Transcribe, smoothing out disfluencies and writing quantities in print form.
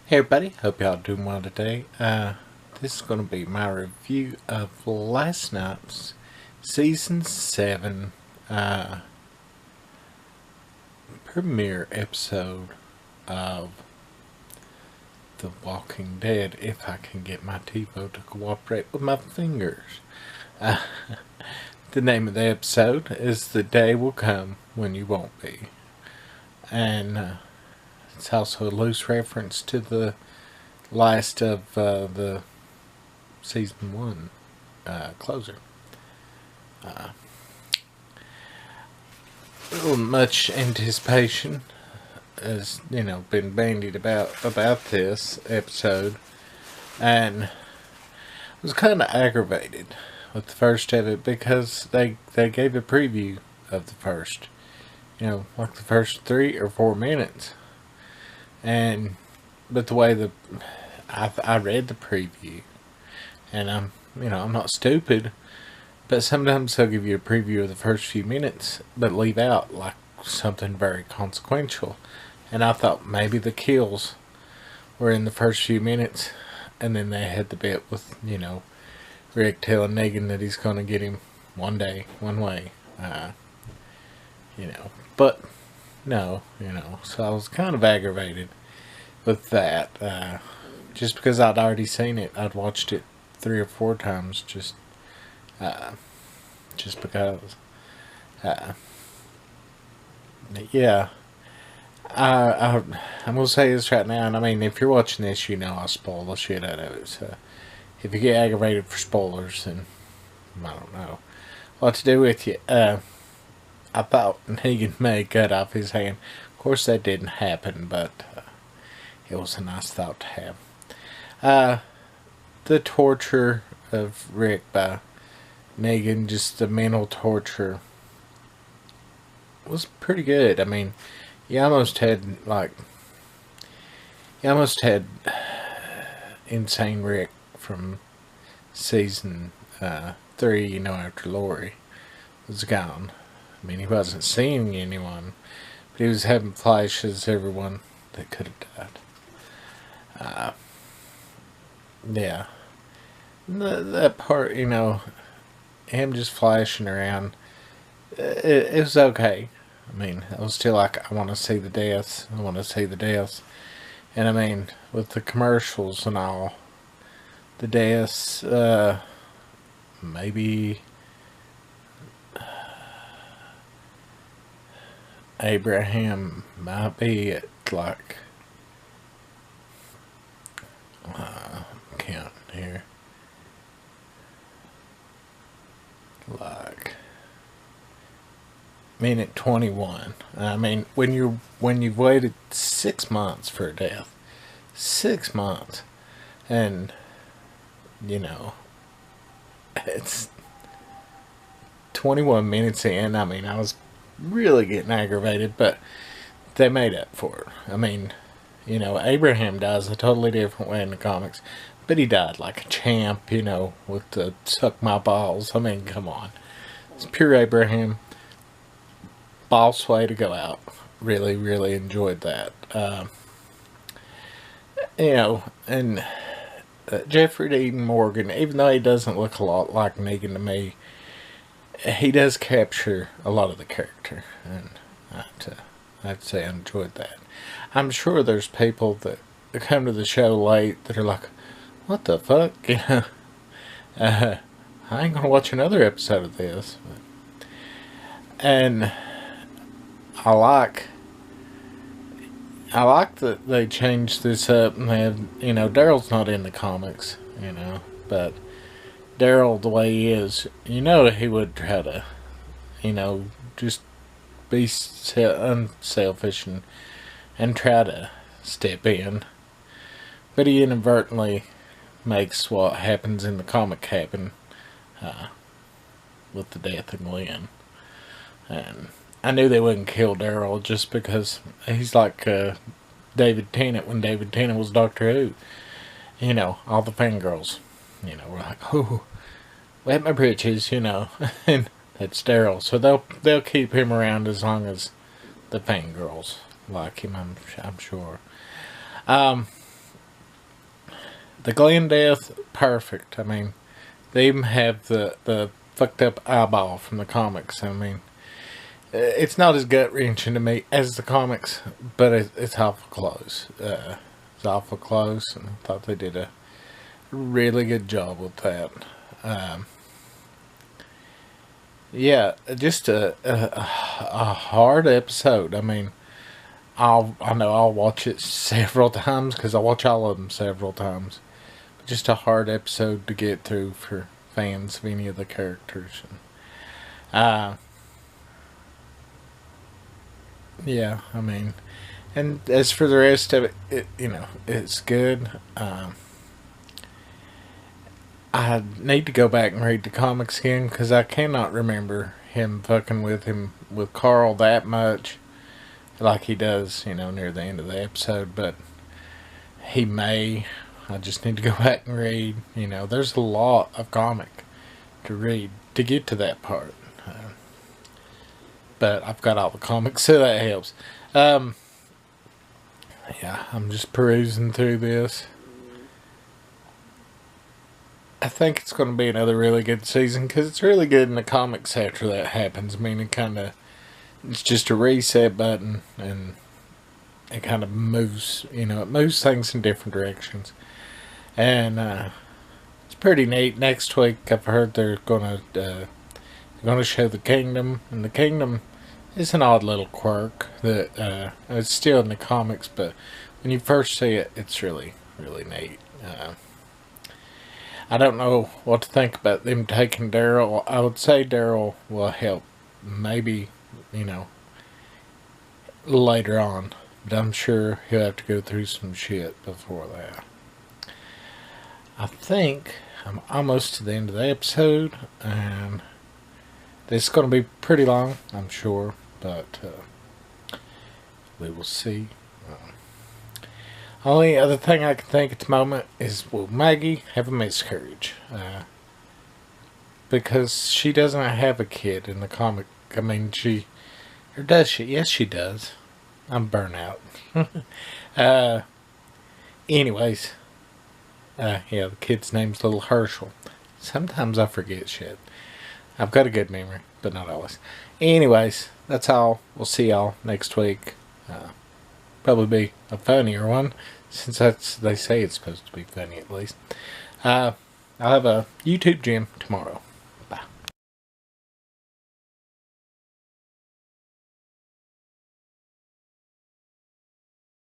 Hey everybody, hope y'all doing well today. This is going to be my review of last night's Season 7 premiere episode of The Walking Dead, if I can get my TiVo to cooperate with my fingers. Uh, the name of the episode is The Day Will Come When You Won't Be. And it's also a loose reference to the last of the Season 1 closer. Much anticipation has, been bandied about this episode, and I was kind of aggravated with the first of it because they gave a preview of the first, like the first 3 or 4 minutes, but the way I read the preview, and I'm not stupid, but sometimes they'll give you a preview of the first few minutes, but leave out like something very consequential. And I thought maybe the kills were in the first few minutes, and then they had the bit with Rick telling Negan that he's gonna get him one day, one way, But no, So I was kind of aggravated with that. Just because I'd already seen it, I'd watched it 3 or 4 times just because. Yeah, I'm gonna say this right now, and I mean, if you're watching this, I'll spoil the shit out of it. So if you get aggravated for spoilers, then I don't know what to do with you. I thought Negan may cut off his hand. Of course, that didn't happen, but it was a nice thought to have. The torture of Rick by Negan, just the mental torture, was pretty good. I mean, you almost had Insane Rick from season 3, after Lori was gone. I mean, he wasn't seeing anyone, but he was having flashes, everyone that could have died. Yeah. That part, him just flashing around, it was okay. I mean, I was still like, I want to see the deaths. I want to see the deaths. And I mean, with the commercials and all, the deaths, maybe Abraham might be at like, counting here, like minute 21. I mean, when you've waited 6 months for a death, 6 months, and it's 21 minutes in. I mean, I was really getting aggravated, but they made up for it. I mean, Abraham dies a totally different way in the comics, but he died like a champ, with the suck my balls. I mean, come on. It's pure Abraham. Boss way to go out. Really, really enjoyed that. And Jeffrey Dean Morgan, even though he doesn't look a lot like Negan to me, he does capture a lot of the character, and I'd say I enjoyed that. I'm sure there's people that come to the show late that are like, what the fuck? I ain't gonna watch another episode of this. And I like that they changed this up and they have, Daryl's not in the comics, but Daryl, the way he is, he would try to, just be unselfish and try to step in. But he inadvertently makes what happens in the comic happen with the death of Glenn. And I knew they wouldn't kill Daryl just because he's like David Tennant when David Tennant was Doctor Who. All the fangirls, were like, oh, wet my britches, and that's Daryl. So they'll keep him around as long as the fangirls like him, I'm sure. The Glenn death, perfect. I mean, they even have the fucked up eyeball from the comics. I mean, it's not as gut wrenching to me as the comics, but it's awful close. It's awful close, and I thought they did a really good job with that. Yeah, just a hard episode. I mean, I know I'll watch it several times because I watch all of them several times. But just a hard episode to get through for fans of any of the characters. Yeah, I mean, and as for the rest of it, it's good. I need to go back and read the comics again because I cannot remember him fucking with Carl that much, like he does, near the end of the episode. But he may. I just need to go back and read. There's a lot of comic to read to get to that part. But I've got all the comics, so that helps. Yeah, I'm just perusing through this. I think it's going to be another really good season because it's really good in the comics after that happens. I mean, it's just a reset button and it kind of moves, it moves things in different directions. And it's pretty neat. Next week, I've heard they're going to show the Kingdom, and the Kingdom is an odd little quirk that it's still in the comics, but when you first see it, it's really, really neat. I don't know what to think about them taking Daryl. I would say Daryl will help, maybe, later on, but I'm sure he'll have to go through some shit before that. I think I'm almost to the end of the episode, and it's going to be pretty long, I'm sure, but we will see. Only other thing I can think at the moment is, will Maggie have a miscarriage? Because she doesn't have a kid in the comic. I mean, or does she? Yes, she does. I'm burnt out. Anyways, yeah, the kid's name's Little Herschel. Sometimes I forget shit. I've got a good memory, but not always. Anyways, that's all. We'll see y'all next week. Probably be a funnier one, since they say it's supposed to be funny at least. I'll have a YouTube gym tomorrow.